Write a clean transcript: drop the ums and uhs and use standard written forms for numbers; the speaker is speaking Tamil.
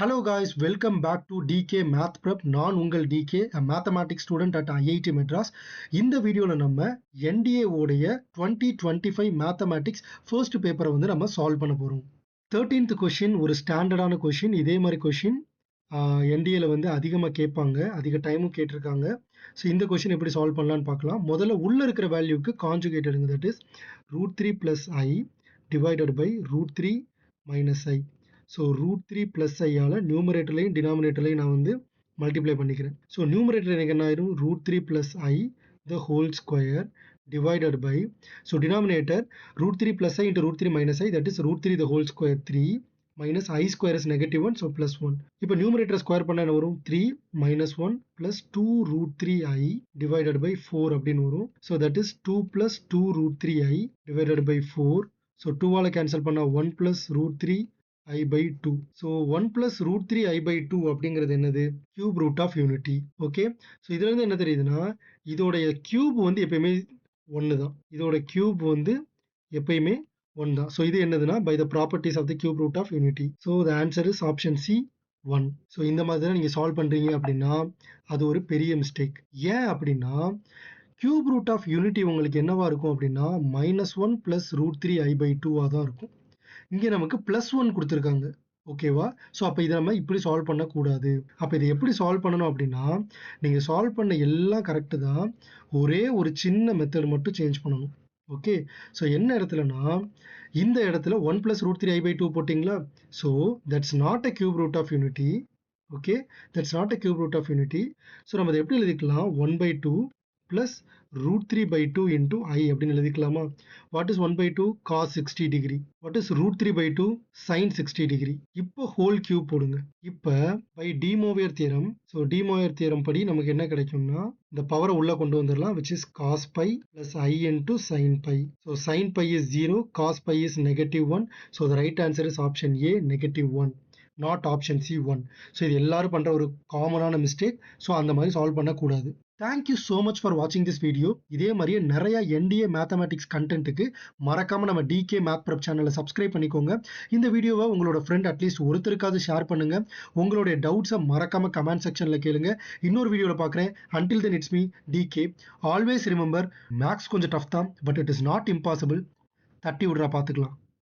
Hello guys, welcome back to DK Math Prep. நான் உங்கள் DK, a mathematics student at IIT Madras. இந்த வீடியோல நம்ம NDA உடைய 2025 Mathematics first பேப்பரை வந்து நம்ம சால்வ் பண்ண போறோம். 13th கொஸ்டின் ஒரு ஸ்டாண்டர்டான கொஸ்டின். இதே மாதிரி கொஸ்டின் NDAல வந்து அதிகமாக கேட்பாங்க, அதிக டைமும் கேட்டிருக்காங்க. ஸோ இந்த கொஸ்டின் எப்படி சால்வ் பண்ணலான்னு பார்க்கலாம். முதல்ல உள்ள இருக்கிற வேல்யூக்கு கான்ஜுகேட் எடுங்க. That is √3 + I divided by √3 - I. So √3 + I all நியூமரேட்டர்லையும் டினாமினேட்டர்லையும் நான் வந்து மல்டிப்ளை பண்ணிக்கிறேன். ஸோ நியூமரேட்டர் எனக்கு என்ன ஆயிரும், √3 + I the whole square divided by, so denominator √3 + I into √3 - I, that is √3 the whole square 3 minus I square is -1, so +1. இப்போ நியூமரேட்டர் ஸ்கொயர் பண்ண என்ன வரும், 3 - 1 + 2√3I divided by 4 அப்படின்னு வரும். So that is 2 + 2√3I divided by 4. So 2ஆல் கேன்சல் பண்ணால் 1 + √3I/2. ஸோ 1 + √3I/2 அப்படிங்கிறது என்னது, cube root of unity. Okay, so இதுல இருந்து என்ன தெரியுதுன்னா, இதோடைய கியூப் வந்து எப்பயுமே 1 தான். இதோட கியூப் வந்து எப்பயுமே 1 தான். ஸோ இது என்னதுன்னா, by the properties of the cube root of unity. So the answer is option C 1. So இந்த மாதிரி தான் நீங்கள் சால்வ் பண்ணுறீங்க அப்படின்னா அது ஒரு பெரிய மிஸ்டேக். ஏன் அப்படின்னா, கியூப் ரூட் ஆஃப் யூனிட்டி உங்களுக்கு என்னவா இருக்கும் அப்படின்னா -1 + √3I/2 தான் இருக்கும். இங்கே நமக்கு +1 கொடுத்துருக்காங்க. ஓகேவா? ஸோ அப்போ இதை நம்ம இப்படி சால்வ் பண்ணக்கூடாது. அப்போ இதை எப்படி சால்வ் பண்ணணும் அப்படின்னா, நீங்கள் சால்வ் பண்ண எல்லாம் கரெக்டு தான், ஒரே ஒரு சின்ன மெத்தட் மட்டும் சேஞ்ச் பண்ணணும். ஓகே, ஸோ என்ன இடத்துலனா, இந்த இடத்துல 1 + √3I/2 போட்டிங்களா, so that's not a cube root of unity. Okay, that's not a cube root of unity. So நம்ம அதை எப்படி எழுதிக்கலாம், 1/2 + √3/2 into I அப்படின்னு எழுதிக்கலாமா? What is 1/2? cos 60 degree. What is √3/2? sin 60 degree. இப்போ ஹோல் கியூப் போடுங்க. இப்போ by de Moivre theorem, so de Moivre theorem படி நமக்கு என்ன கிடைக்கும்னா, இந்த பவரை உள்ள கொண்டு வந்துடலாம், which is cos pi plus I into sin pi. So sin pi is 0, cos pi is -1. So the right answer is option A, -1, not option C 1. So இது எல்லாரும் பண்ணுற ஒரு காமனான மிஸ்டேக். ஸோ அந்த மாதிரி சால்வ் பண்ணக்கூடாது. தேங்க்யூ ஸோ மச் ஃபார் வாட்சிங் திஸ் வீடியோ. இதே மாதிரியே நிறைய NDA மேத்தமேட்டிக்ஸ் கண்டென்ட்டுக்கு மறக்காமல் நம்ம DK மேத் ப்ரெப் சேனலை சப்ஸ்கிரைப் பண்ணிக்கோங்க. இந்த வீடியோவை உங்களோட ஃப்ரெண்ட் அட்லீஸ்ட் ஒருத்தருக்காவது ஷேர் பண்ணுங்கள். உங்களுடைய டவுட்ஸை மறக்காமல் கமெண்ட் செக்ஷனில் கேளுங்க. இன்னொரு வீடியோவில் பார்க்குறேன். Until then it's me DK. Always remember, maths கொஞ்சம் டஃப் தான், but it is not impossible. தட்டி விட்றா, பார்த்துக்கலாம்.